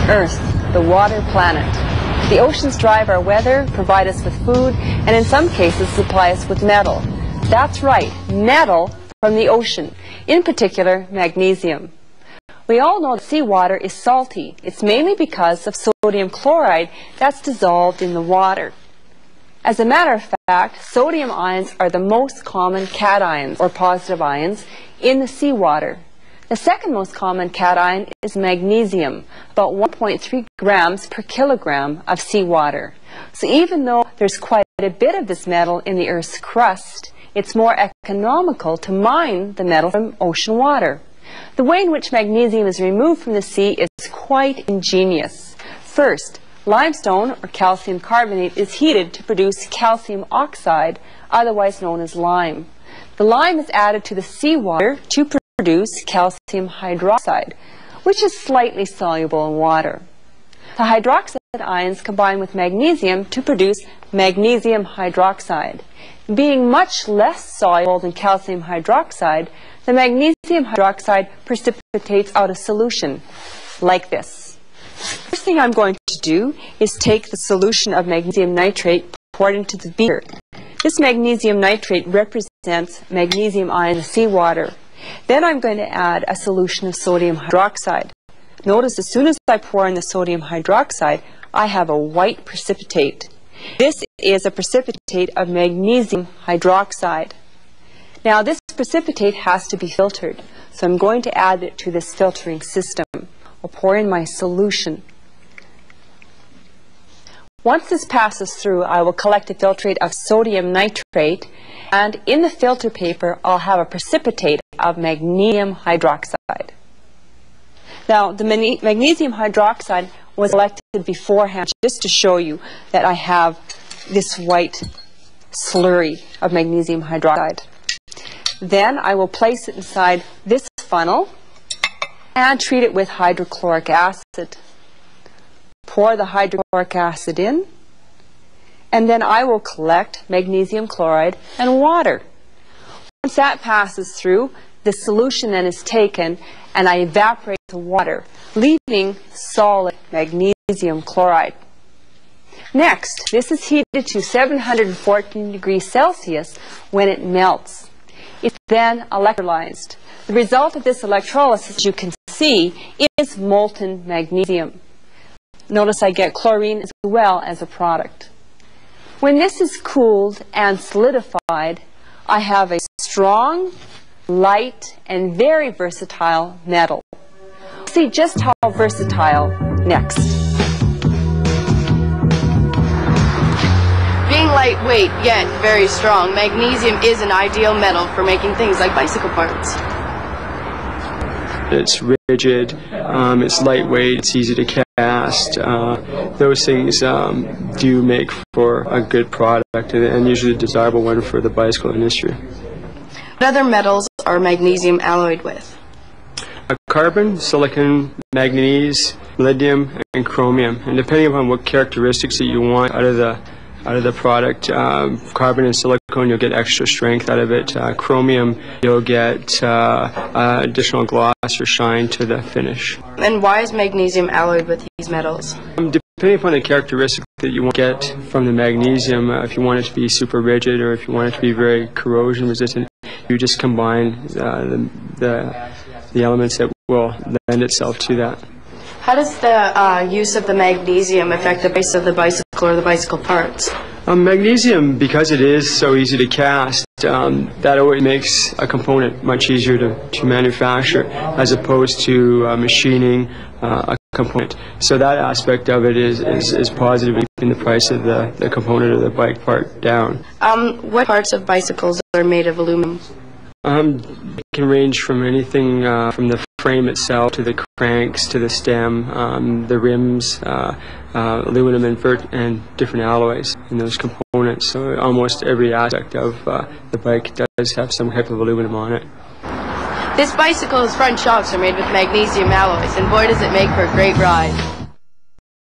Earth, the water planet. The oceans drive our weather, provide us with food, and in some cases supply us with metal. That's right, metal from the ocean, in particular magnesium. We all know that seawater is salty. It's mainly because of sodium chloride that's dissolved in the water. As a matter of fact, sodium ions are the most common cations, or positive ions, in the seawater. The second most common cation is magnesium, about 1.3 grams per kilogram of seawater. So even though there's quite a bit of this metal in the Earth's crust, it's more economical to mine the metal from ocean water. The way in which magnesium is removed from the sea is quite ingenious. First, limestone, or calcium carbonate, is heated to produce calcium oxide, otherwise known as lime. The lime is added to the seawater to produce calcium hydroxide, which is slightly soluble in water. The hydroxide ions combine with magnesium to produce magnesium hydroxide. Being much less soluble than calcium hydroxide, the magnesium hydroxide precipitates out a solution like this. First thing I'm going to do is take the solution of magnesium nitrate, pour it into the beaker. This magnesium nitrate represents magnesium ion in the seawater. Then I'm going to add a solution of sodium hydroxide. Notice as soon as I pour in the sodium hydroxide, I have a white precipitate. This is a precipitate of magnesium hydroxide. Now this precipitate has to be filtered, so I'm going to add it to this filtering system. I'll pour in my solution. Once this passes through, I will collect a filtrate of sodium nitrate, and in the filter paper I'll have a precipitate of magnesium hydroxide. Now the magnesium hydroxide was collected beforehand just to show you that I have this white slurry of magnesium hydroxide. Then I will place it inside this funnel and treat it with hydrochloric acid. Pour the hydrochloric acid in, and then I will collect magnesium chloride and water. Once that passes through, the solution then is taken and I evaporate the water, leaving solid magnesium chloride. Next, this is heated to 714 degrees Celsius when it melts. It's then electrolyzed. The result of this electrolysis, as you can see, is molten magnesium. Notice I get chlorine as well as a product. When this is cooled and solidified, I have a strong, light, and very versatile metal. We'll see just how versatile next. Being lightweight yet very strong, magnesium is an ideal metal for making things like bicycle parts. It's rigid, it's lightweight, it's easy to cast. Those things do make for a good product and usually a desirable one for the bicycle industry. What other metals are magnesium alloyed with? Carbon, silicon, manganese, lithium, and chromium. And depending upon what characteristics that you want out of the product, carbon and silicon, you'll get extra strength out of it. Chromium, you'll get additional gloss or shine to the finish. And why is magnesium alloyed with these metals? Depending upon the characteristic that you want to get from the magnesium, if you want it to be super rigid or if you want it to be very corrosion resistant, you just combine the elements that will lend itself to that. How does the use of the magnesium affect the price of the bicycle or the bicycle parts? Magnesium, because it is so easy to cast, that always makes a component much easier to manufacture as opposed to machining a component. So that aspect of it is positive, keeping the price of the component of the bike part down. What parts of bicycles are made of aluminum? It can range from anything from the frame itself to the cranks to the stem, the rims, aluminum and different alloys in those components. So almost every aspect of the bike does have some type of aluminum on it. This bicycle's front shocks are made with magnesium alloys, and boy does it make for a great ride.